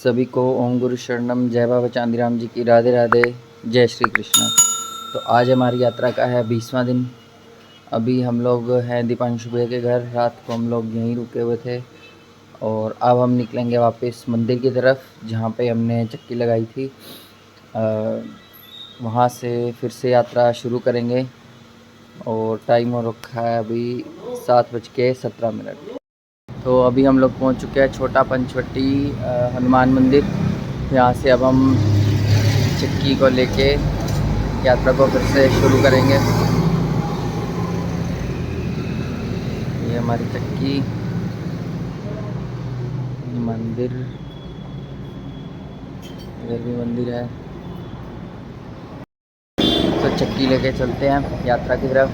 सभी को ओम गुरु शरणम, जय बाबा चांदीराम जी की राधे राधे, जय श्री कृष्ण। तो आज हमारी यात्रा का है 20वां दिन। अभी हम लोग हैं दीपांशु भैया के घर। रात को हम लोग यहीं रुके हुए थे और अब हम निकलेंगे वापस मंदिर की तरफ जहाँ पे हमने चक्की लगाई थी। वहाँ से फिर से यात्रा शुरू करेंगे और टाइम हो रखा है अभी 7:17। तो अभी हम लोग पहुंच चुके हैं छोटा पंचवटी हनुमान मंदिर। यहाँ से अब हम चक्की को लेके यात्रा को फिर से शुरू करेंगे। ये हमारी चक्की, मंदिर, इधर भी मंदिर है। तो चक्की लेके चलते हैं यात्रा की तरफ।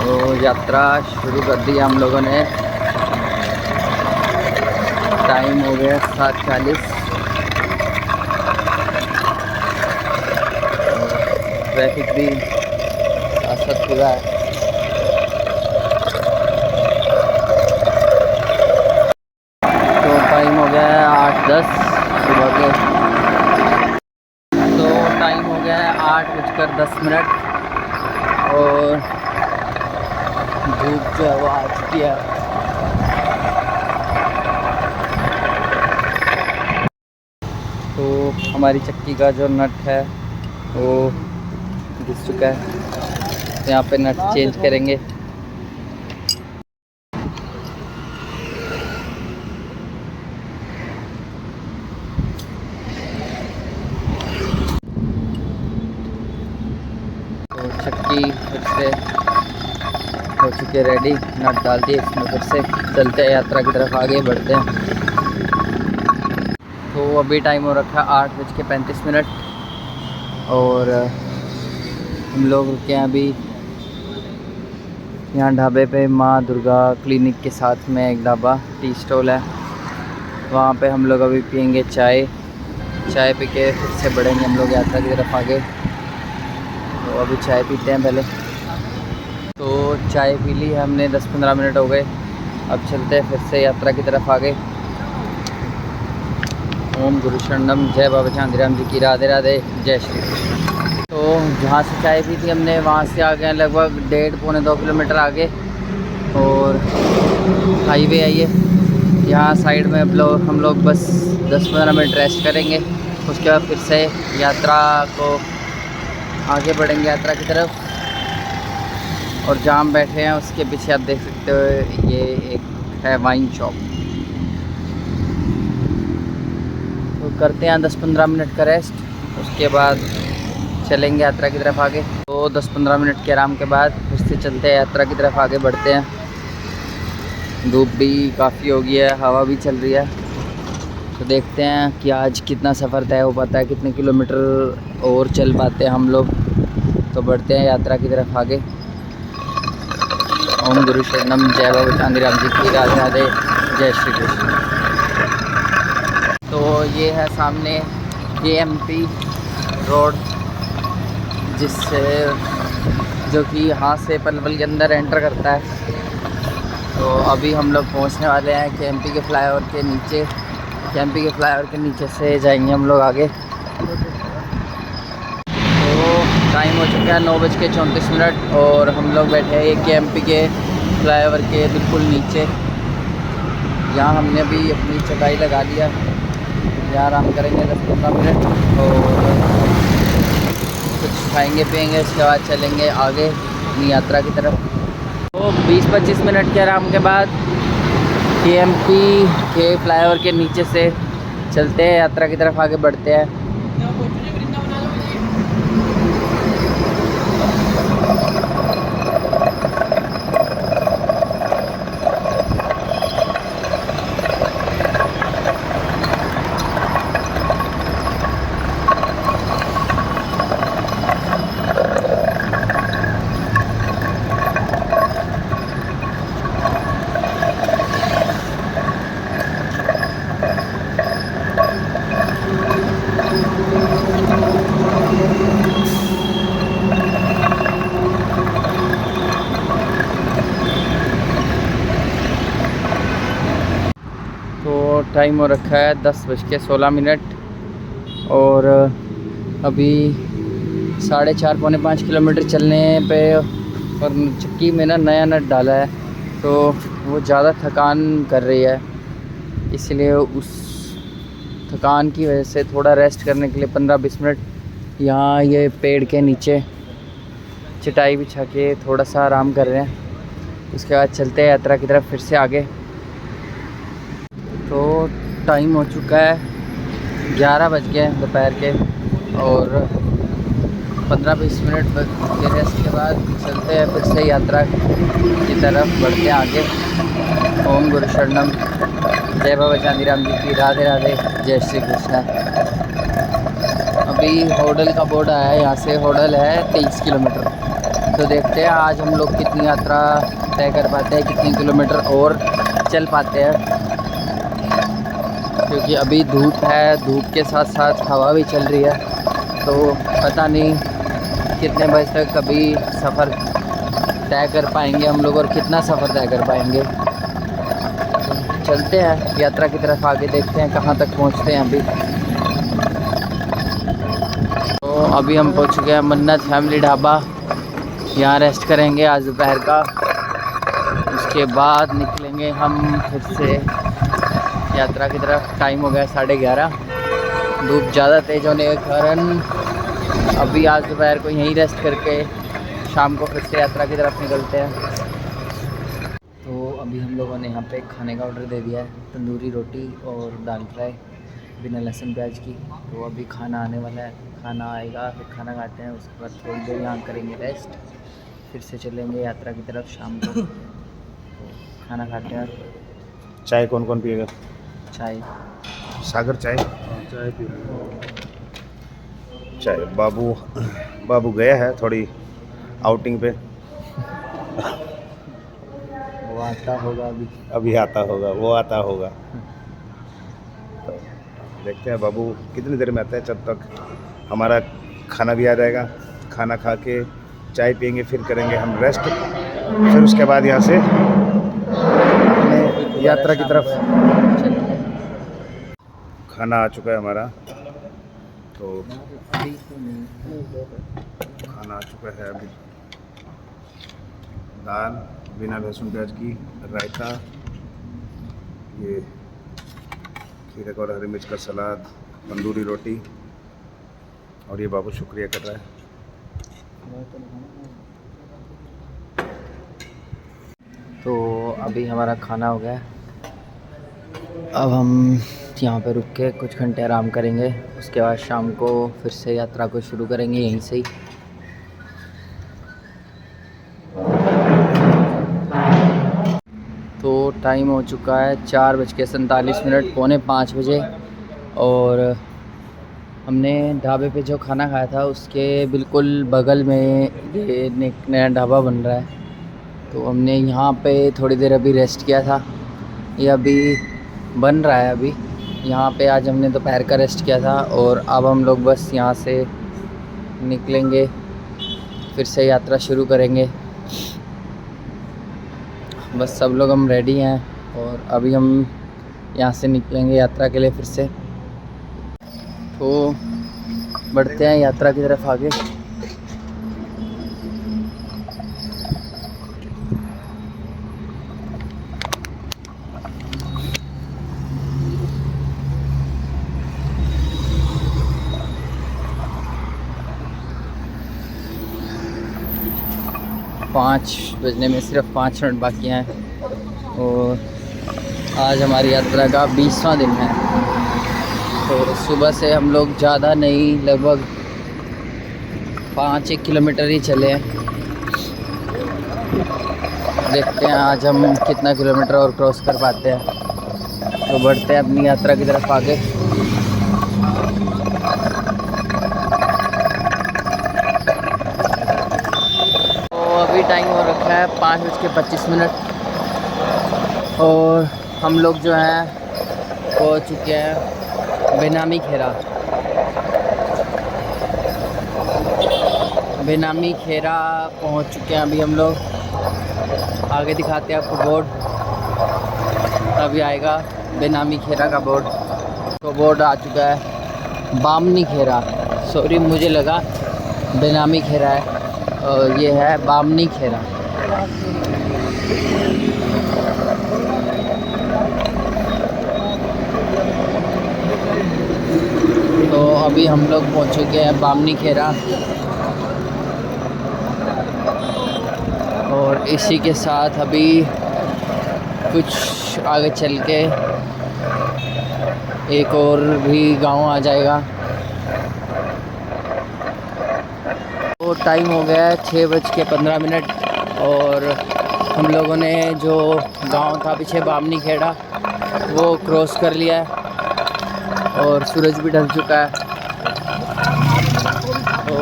तो यात्रा शुरू कर दी हम लोगों ने। टाइम हो गया 7:40। ट्रैफिक भी साथ पूरा है। तो टाइम हो गया है 8:10 सुबह के। तो टाइम हो गया है 8:10 और धूप जो है वो आ चुकी है। तो हमारी चक्की का जो नट है वो घिस चुका है, तो यहाँ पे नट चेंज करेंगे। तो चक्की फिर से हो चुकी है रेडी, नट डाल दिए इसमें। फिर से चलते हैं यात्रा की तरफ, आगे बढ़ते हैं। तो अभी टाइम हो रखा है 8:35 और हम लोग रुके हैं अभी यहाँ ढाबे पे। माँ दुर्गा क्लिनिक के साथ में एक ढाबा टी स्टॉल है, वहाँ पे हम लोग अभी पियेंगे चाय पी के फिर से बढ़ेंगे हम लोग यात्रा की तरफ आगे। तो अभी चाय पीते हैं पहले। तो चाय पी ली हमने, 10-15 मिनट हो गए। अब चलते हैं फिर से यात्रा की तरफ आगे। ओम गुरु शरणम, जय बाबा चांदीराम जी की राधे राधे, जय श्री कृष्ण। तो जहाँ से चाय पी थी हमने वहाँ से आ गए लगभग 1.5-2 किलोमीटर आगे और हाईवे आई है। यहाँ साइड में हम लोग बस 10-15 मिनट रेस्ट करेंगे। उसके बाद फिर से यात्रा को आगे बढ़ेंगे यात्रा की तरफ। और जहाँ हम बैठे हैं उसके पीछे आप देख सकते हो ये एक है वाइन शॉप। तो करते हैं 10-15 मिनट का रेस्ट, उसके बाद चलेंगे यात्रा की तरफ आगे। तो 10-15 मिनट के आराम के बाद फिर से चलते हैं यात्रा की तरफ आगे बढ़ते हैं। धूप भी काफ़ी हो गई है, हवा भी चल रही है। तो देखते हैं कि आज कितना सफ़र तय हो पाता है, कितने किलोमीटर और चल पाते हैं हम लोग। तो बढ़ते हैं यात्रा की तरफ आगे। ओम गुरु शरणम, जय बाबा चांदीराम जी की राधे राधे, जय श्री कृष्ण। तो ये है सामने KMP रोड, जिससे जो कि यहाँ से पलवल के अंदर एंटर करता है। तो अभी हम लोग पहुँचने वाले हैं KMP के फ्लाईओवर के नीचे। KMP के फ्लाईओवर के नीचे से जाएंगे हम लोग आगे। टाइम हो चुका है 9:34 और हम लोग बैठे हैं KMP के फ्लाईओवर के बिल्कुल नीचे। यहाँ हमने अभी अपनी चटाई लगा लिया, यहाँ आराम करेंगे 10-15 मिनट और कुछ खाएंगे पिएंगे। उसके बाद चलेंगे आगे अपनी यात्रा की तरफ। तो 20-25 मिनट के आराम के बाद KMP के फ्लाईओवर के नीचे से चलते हैं यात्रा की तरफ आगे बढ़ते हैं। टाइम हो रखा है 10:16 और अभी 4.5 पौने 5 किलोमीटर चलने पे, और चक्की में ना नया नट डाला है तो वो ज़्यादा थकान कर रही है, इसलिए उस थकान की वजह से थोड़ा रेस्ट करने के लिए 15-20 मिनट यहाँ ये पेड़ के नीचे चटाई बिछा के थोड़ा सा आराम कर रहे हैं। उसके बाद चलते हैं यात्रा की तरफ फिर से आगे। तो टाइम हो चुका है 11 बज गए दोपहर के, और 15-20 मिनट के रेस्ट के बाद चलते हैं फिर से यात्रा की तरफ, बढ़ते हैं आगे। ओम गुरु शरणम, जय बाबा चांदीराम जी की, राधे राधे, जय श्री कृष्ण। अभी होडल का बोर्ड आया है, यहाँ से होडल है 23 किलोमीटर। तो देखते हैं आज हम लोग कितनी यात्रा तय कर पाते हैं, कितनी किलोमीटर और चल पाते हैं, क्योंकि अभी धूप है, धूप के साथ साथ हवा भी चल रही है, तो पता नहीं कितने बजे तक कभी सफ़र तय कर पाएंगे हम लोग और कितना सफ़र तय कर पाएंगे। तो चलते हैं यात्रा की तरफ आगे, देखते हैं कहाँ तक पहुँचते हैं अभी। तो अभी हम पहुँच चुके हैं मन्नत फैमिली ढाबा, यहाँ रेस्ट करेंगे आज दोपहर का। उसके बाद निकलेंगे हम फिर से यात्रा की तरफ। टाइम हो गया 11:30, धूप ज़्यादा तेज़ होने के कारण अभी आज दोपहर को यहीं रेस्ट करके शाम को फिर से यात्रा की तरफ निकलते हैं। तो अभी हम लोगों ने यहाँ पे खाने का ऑर्डर दे दिया है, तंदूरी रोटी और दाल फ्राई बिना लहसुन प्याज की। तो अभी खाना आने वाला है, खाना आएगा, फिर खाना खाते हैं, उसके बाद थोड़ी देर यहाँ करेंगे रेस्ट, फिर से चलेंगे यात्रा की तरफ शाम को। तो खाना खाते हैं। चाय कौन कौन पिएगा? चाय, सागर चाय। चाय पी चाय। बाबू गया है थोड़ी आउटिंग पे, वो आता होगा अभी आता होगा, वो आता होगा। तो देखते हैं बाबू कितनी देर में आता है, जब तक हमारा खाना भी आ जाएगा। खाना खा के चाय पियेंगे, फिर करेंगे हम रेस्ट, फिर उसके बाद यहाँ से अपने यात्रा की तरफ। खाना आ चुका है हमारा, तो खाना आ चुका है अभी। दाल बिना लहसुन प्याज की, रायता, ये खीरे और हरी मिर्च का सलाद, तंदूरी रोटी, और ये बाबू शुक्रिया कर रहा है। तो अभी हमारा खाना हो गया, अब हम यहाँ पे रुक के कुछ घंटे आराम करेंगे। उसके बाद शाम को फिर से यात्रा को शुरू करेंगे यहीं से ही। तो टाइम हो चुका है 4:47, पौने 5 बजे, और हमने ढाबे पे जो खाना खाया था उसके बिल्कुल बगल में ये नया ढाबा बन रहा है, तो हमने यहाँ पे थोड़ी देर अभी रेस्ट किया था। ये अभी बन रहा है, अभी यहाँ पे आज हमने दोपहर का रेस्ट किया था, और अब हम लोग बस यहाँ से निकलेंगे, फिर से यात्रा शुरू करेंगे। बस सब लोग हम रेडी हैं, और अभी हम यहाँ से निकलेंगे यात्रा के लिए फिर से। तो बढ़ते हैं यात्रा की तरफ आगे। पाँच बजने में सिर्फ 5 मिनट बाकी हैं, और आज हमारी यात्रा का 20वां दिन है। तो सुबह से हम लोग ज़्यादा नहीं, लगभग 5-1 किलोमीटर ही चले हैं। देखते हैं आज हम कितना किलोमीटर और क्रॉस कर पाते हैं। तो बढ़ते हैं अपनी यात्रा की तरफ आगे। अभी टाइम हो रखा है 5:25, और हम लोग जो हैं पहुँच चुके हैं बेनामी खेरा। बेनामी खेरा पहुँच चुके हैं अभी हम लोग। आगे दिखाते हैं आपको बोर्ड, अभी आएगा। बेनामी खेरा का बोर्ड, तो बोर्ड आ चुका है बामनी खेरा। सॉरी, मुझे लगा बेनामी खेरा है और ये है बामनी खेरा। तो अभी हम लोग पहुँच चुके हैं बामनी खेरा और इसी के साथ अभी कुछ आगे चल के एक और भी गांव आ जाएगा। तो टाइम हो गया है 6:15 और हम लोगों ने जो गांव था पीछे बामनी खेड़ा वो क्रॉस कर लिया है और सूरज भी ढल चुका है। तो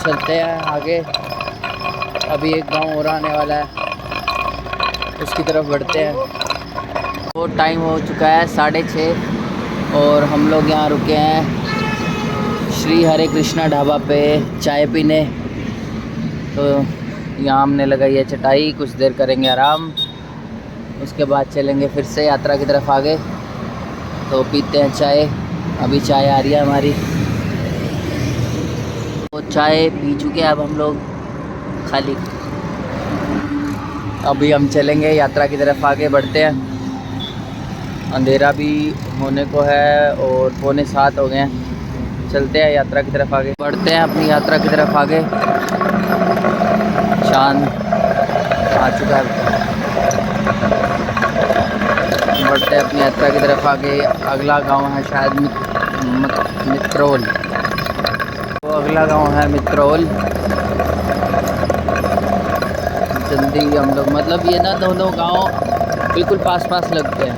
चलते हैं आगे, अभी एक गांव और आने वाला है, उसकी तरफ बढ़ते हैं। वो टाइम हो चुका है 6:30 और हम लोग यहाँ रुके हैं श्री हरे कृष्णा ढाबा पे चाय पीने। तो यहाँ हमने लगाई है चटाई, कुछ देर करेंगे आराम, उसके बाद चलेंगे फिर से यात्रा की तरफ आगे। तो पीते हैं चाय, अभी चाय आ रही है हमारी। वो चाय पी चुके हैं अब हम लोग खाली। अभी हम चलेंगे यात्रा की तरफ आगे बढ़ते हैं। अंधेरा भी होने को है और 6:45 हो गए हैं। चलते हैं यात्रा की तरफ आगे, बढ़ते हैं अपनी यात्रा की तरफ आगे। चांद आ चुका है, बढ़ते हैं अपनी यात्रा की तरफ आगे। अगला गांव है शायद मित्रोल। तो अगला गांव है मित्रोल। जल्दी हम लोग, मतलब ये ना दोनों गांव बिल्कुल पास पास लगते हैं,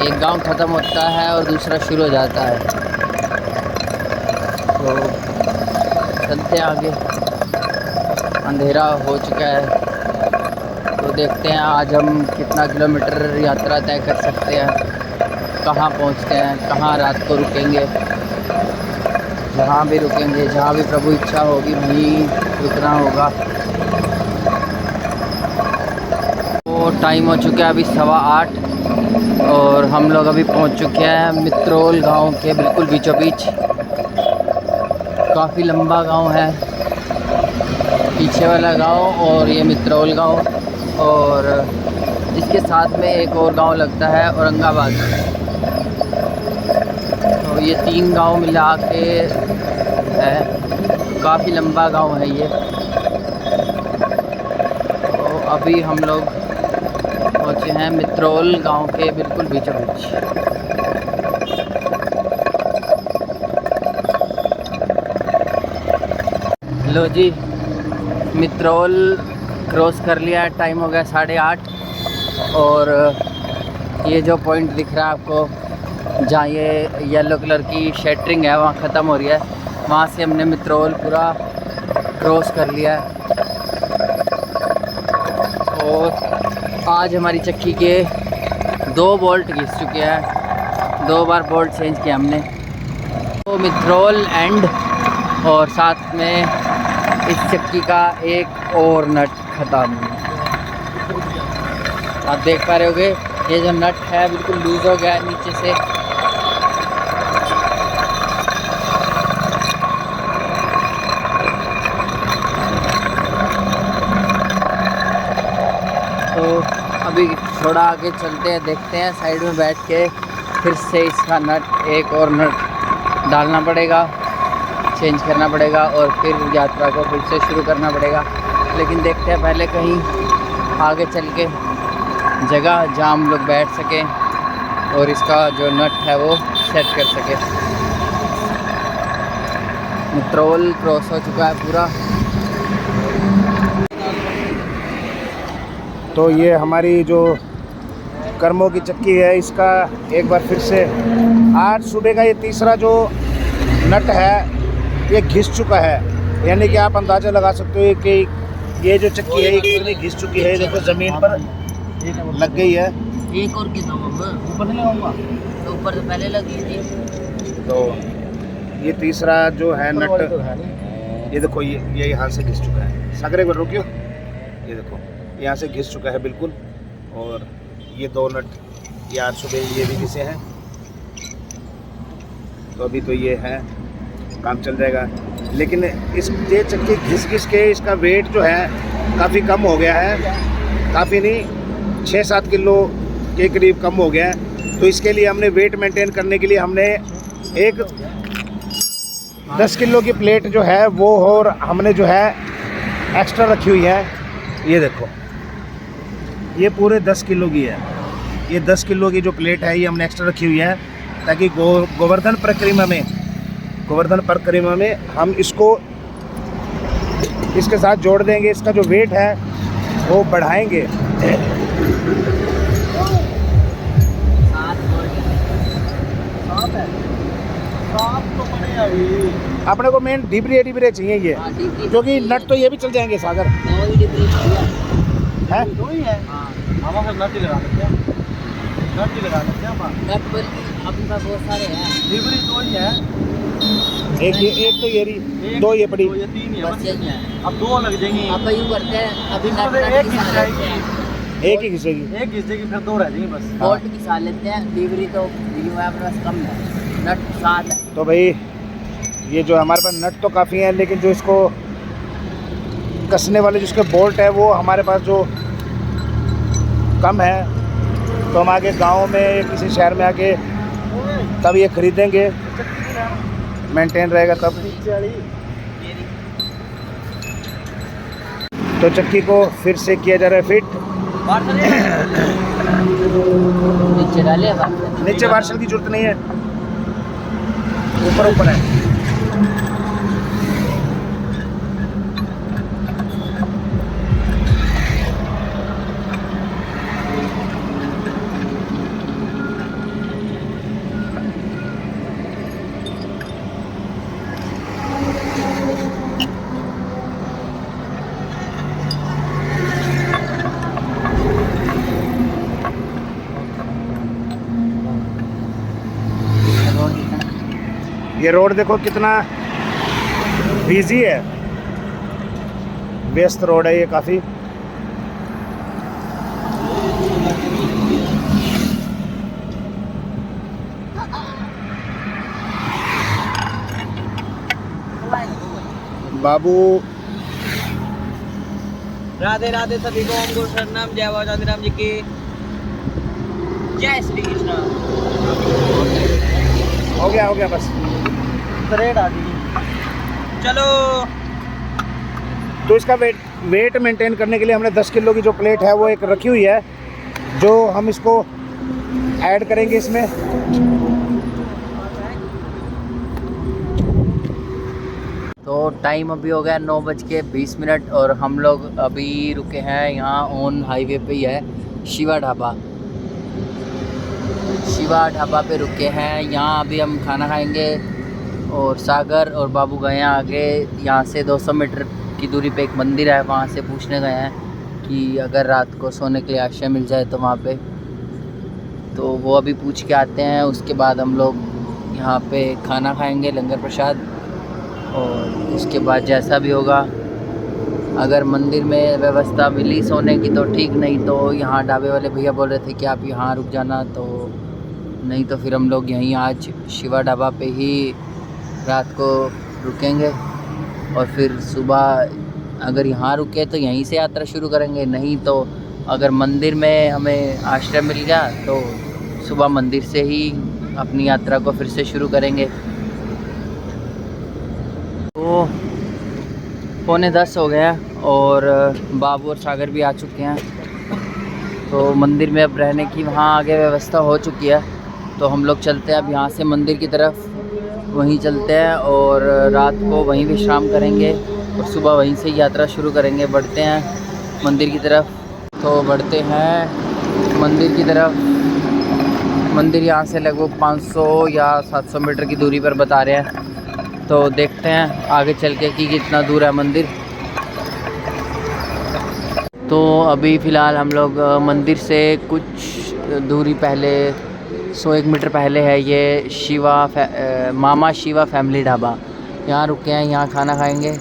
एक गांव ख़त्म होता है और दूसरा शुरू हो जाता है। तो चलते हैं आगे, अंधेरा हो चुका है। तो देखते हैं आज हम कितना किलोमीटर यात्रा तय कर सकते हैं, कहाँ पहुँचते हैं, कहाँ रात को रुकेंगे। जहाँ भी रुकेंगे, जहाँ भी प्रभु इच्छा होगी वहीं रुकना होगा। तो टाइम हो चुका है अभी 8:15 और हम लोग अभी पहुंच चुके हैं मित्रोल गांव के बिल्कुल बीचों बीच। काफ़ी लंबा गांव है पीछे वाला गांव और ये मित्रोल गांव, और इसके साथ में एक और गांव लगता है औरंगाबाद। तो ये 3 गांव मिला के है, काफ़ी लंबा गांव है ये। तो अभी हम लोग पहुँचे हैं मित्रोल गांव के बिल्कुल बीचों बीच। लो जी, मित्रोल क्रॉस कर लिया, टाइम हो गया 8:30 और ये जो पॉइंट दिख रहा है आपको, जहाँ ये येलो कलर की शेटरिंग है वहाँ ख़त्म हो रही है, वहाँ से हमने मित्रोल पूरा क्रॉस कर लिया है। और आज हमारी चक्की के 2 बोल्ट घिस चुके हैं, 2 बार बोल्ट चेंज किया हमने। तो मित्रोल एंड और साथ में इस चक्की का एक और नट ख़त्म। आप देख पा रहे होगे ये जो नट है बिल्कुल लूज़ हो गया है नीचे से। तो अभी थोड़ा आगे चलते हैं, देखते हैं, साइड में बैठ के फिर से इसका नट, एक और नट डालना पड़ेगा, चेंज करना पड़ेगा और फिर यात्रा को फिर से शुरू करना पड़ेगा। लेकिन देखते हैं पहले कहीं आगे चल के जगह जहाँ हम लोग बैठ सकें और इसका जो नट है वो सेट कर सके। मित्रोल क्रॉस हो चुका है पूरा। तो ये हमारी जो कर्मों की चक्की है, इसका एक बार फिर से आज सुबह का ये तीसरा जो नट है ये घिस चुका है। यानी कि आप अंदाज़ा लगा सकते हो कि ये जो चक्की है ये कितनी घिस चुकी है। देखो ज़मीन पर लग गई है। एक और कितना ऊपर नहीं लगाऊंगा तो ऊपर तो पहले लगी थी। तो ये तीसरा जो है नट, ये देखो ये यहाँ से घिस चुका है। सागर एक बार रुकियो, ये देखो यहाँ से घिस चुका है बिल्कुल। और ये 2 नट ये 800 पे ये भी किसे हैं। तो अभी तो ये है, काम चल जाएगा। लेकिन इस ये चक्की घिस घिस के इसका वेट जो है काफ़ी कम हो गया है, काफ़ी नहीं 6-7 किलो के करीब कम हो गया है। तो इसके लिए हमने वेट मेंटेन करने के लिए हमने एक 10 किलो की प्लेट जो है वो और हमने जो है एक्स्ट्रा रखी हुई है। ये देखो, ये पूरे 10 किलो की है। ये 10 किलो की जो प्लेट है ये हमने एक्स्ट्रा रखी हुई है ताकि गोवर्धन परिक्रमा में हम इसको इसके साथ जोड़ देंगे। इसका जो वेट है वो बढ़ाएंगे। अपने को मेन डिबरे चाहिए ये, क्योंकि नट तो ये भी चल जाएंगे सागर है। एक तो ये रही, दो ये पड़ी, अब 2 लग जाएंगी। अब यूँ करते हैं, अभी एक ही घिसेगी, फिर 2 रह जाएंगी बस। बोल्ट की साल लेते हैं, डिबरी तो अपने पास कम है, नट 7 है। तो भाई ये जो हमारे पास नट तो काफ़ी हैं, लेकिन जो इसको कसने वाले जिसके बोल्ट है वो हमारे पास जो कम है। तो हम आगे गांव में किसी शहर में आके तब ये खरीदेंगे, मेंटेन रहेगा तब। तो चक्की को फिर से किया जा रहा है फिट। नीचे डाले, नीचे वार्सल की जरूरत नहीं है, ऊपर ऊपर है। ये रोड देखो कितना बिजी है, व्यस्त रोड है ये काफ़ी। बाबू राधे राधे सभी को। ओम गुरु शरणम, जय बाबा चांदीराम जी की जय। श्री कृष्ण। हो गया बस। रेड आ गई, चलो। तो इसका वेट मेंटेन करने के लिए हमने 10 किलो की जो प्लेट है वो एक रखी हुई है, जो हम इसको ऐड करेंगे इसमें। तो टाइम अभी हो गया 9:20 और हम लोग अभी रुके हैं यहाँ ऑन हाईवे पे ही है, शिवा ढाबा पे रुके हैं। यहाँ अभी हम खाना खाएंगे और सागर और बाबू गए हैं आगे। यहाँ से 200 मीटर की दूरी पे एक मंदिर है, वहाँ से पूछने गए हैं कि अगर रात को सोने के लिए आश्रय मिल जाए तो वहाँ पे, तो वो अभी पूछ के आते हैं। उसके बाद हम लोग यहाँ पे खाना खाएंगे, लंगर प्रसाद, और उसके बाद जैसा भी होगा, अगर मंदिर में व्यवस्था मिली सोने की तो ठीक, नहीं तो यहाँ ढाबे वाले भैया बोल रहे थे कि आप यहाँ रुक जाना, तो नहीं तो फिर हम लोग यहीं आज शिवा ढाबा पे ही रात को रुकेंगे। और फिर सुबह अगर यहाँ रुके तो यहीं से यात्रा शुरू करेंगे, नहीं तो अगर मंदिर में हमें आश्रय मिल गया तो सुबह मंदिर से ही अपनी यात्रा को फिर से शुरू करेंगे। तो 9:45 हो गया और बाबू और सागर भी आ चुके हैं। तो मंदिर में अब रहने की वहाँ आगे व्यवस्था हो चुकी है, तो हम लोग चलते हैं अब यहाँ से मंदिर की तरफ, वहीं चलते हैं और रात को वहीं विश्राम करेंगे और सुबह वहीं से यात्रा शुरू करेंगे। बढ़ते हैं मंदिर की तरफ। तो बढ़ते हैं मंदिर की तरफ। मंदिर यहाँ से लगभग 500 या 700 मीटर की दूरी पर बता रहे हैं, तो देखते हैं आगे चल के कि कितना दूर है मंदिर। तो अभी फ़िलहाल हम लोग मंदिर से कुछ दूरी पहले 101 मीटर पहले है ये मामा शिवा फैमिली ढाबा। यहाँ रुके हैं, यहाँ खाना खाएंगे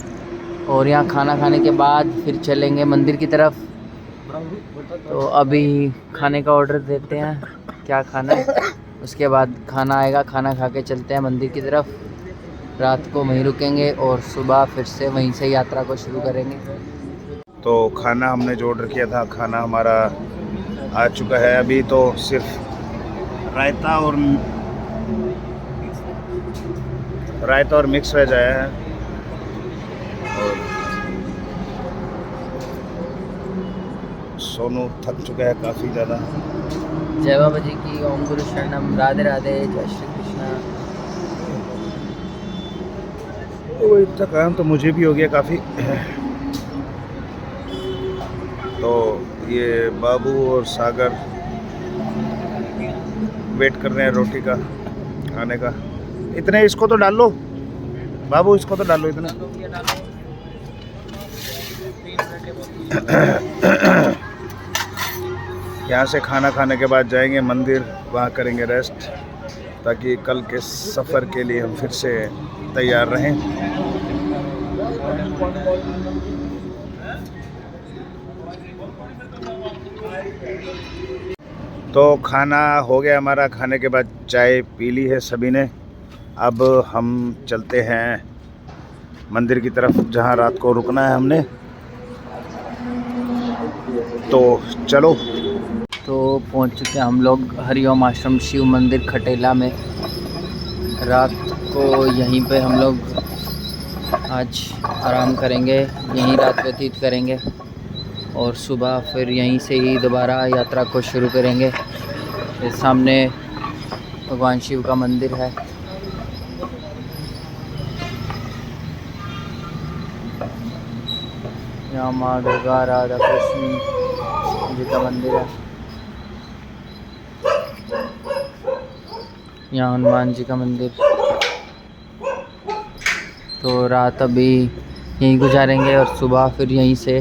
और यहाँ खाना खाने के बाद फिर चलेंगे मंदिर की तरफ। तो अभी खाने का ऑर्डर देते हैं, क्या खाना है, उसके बाद खाना आएगा, खाना खा के चलते हैं मंदिर की तरफ। रात को वहीं रुकेंगे और सुबह फिर से वहीं से यात्रा को शुरू करेंगे। तो खाना हमने जो ऑर्डर किया था, खाना हमारा आ चुका है। अभी तो सिर्फ रायता और मिक्स वेज आया है। और सोनू थक चुका है काफ़ी ज़्यादा। जय बाबा जी की, ओम गुरु शरणम, राधे राधे, जय श्री कृष्णा। वही थकान तो मुझे भी हो गया काफ़ी। तो ये बाबू और सागर वेट कर रहे हैं रोटी का खाने का। इतने इसको तो डाल लो बाबू, इसको तो डाल लो इतना। यहाँ से खाना खाने के बाद जाएंगे मंदिर, वहाँ करेंगे रेस्ट, ताकि कल के सफ़र के लिए हम फिर से तैयार रहें। तो खाना हो गया हमारा, खाने के बाद चाय पी ली है सभी ने। अब हम चलते हैं मंदिर की तरफ, जहाँ रात को रुकना है हमने। तो चलो। तो पहुंच चुके हैं हम लोग हरिओम आश्रम शिव मंदिर खटेला में। रात को यहीं पे हम लोग आज आराम करेंगे, यहीं रात व्यतीत करेंगे और सुबह फिर यहीं से ही दोबारा यात्रा को शुरू करेंगे। इस सामने भगवान शिव का मंदिर है। यहाँ माँ दुर्गा, राधा कृष्ण जी का मंदिर है। यहाँ हनुमान जी का मंदिर। तो रात अभी यहीं गुजारेंगे और सुबह फिर यहीं से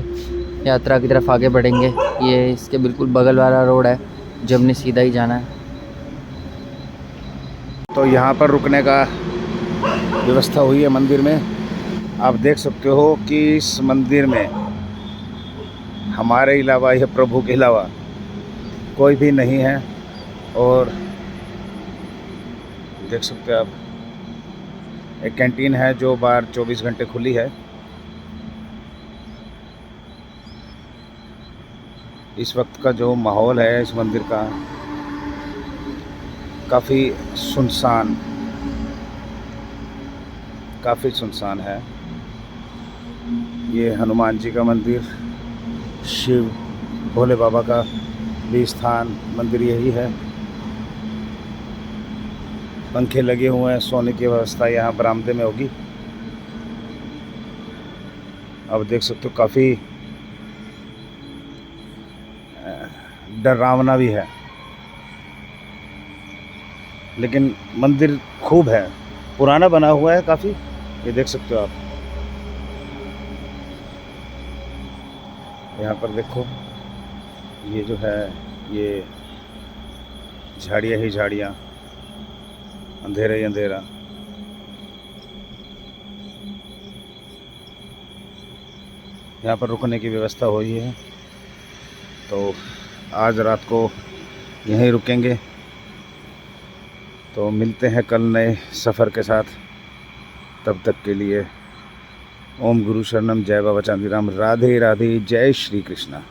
यात्रा की तरफ आगे बढ़ेंगे। ये इसके बिल्कुल बगल वाला रोड है, जो हमने सीधा ही जाना है। तो यहाँ पर रुकने का व्यवस्था हुई है मंदिर में। आप देख सकते हो कि इस मंदिर में हमारे अलावा, यह प्रभु के अलावा कोई भी नहीं है। और देख सकते हैं आप, एक कैंटीन है जो बाहर 24 घंटे खुली है। इस वक्त का जो माहौल है इस मंदिर का, काफ़ी सुनसान है। ये हनुमान जी का मंदिर, शिव भोले बाबा का भी स्थान, मंदिर यही है। पंखे लगे हुए हैं, सोने की व्यवस्था यहाँ बरामदे में होगी। अब देख सकते हो काफ़ी डरावना भी है, लेकिन मंदिर खूब है, पुराना बना हुआ है काफ़ी। ये देख सकते हो आप, यहाँ पर देखो, ये जो है ये झाड़ियाँ ही झाड़ियाँ, अंधेरा ही अंधेरा। यहाँ पर रुकने की व्यवस्था हुई है। तो आज रात को यहीं रुकेंगे। तो मिलते हैं कल नए सफ़र के साथ। तब तक के लिए ओम गुरु शरणम, जय बाबा चांदीराम, राधे राधे, जय श्री कृष्णा।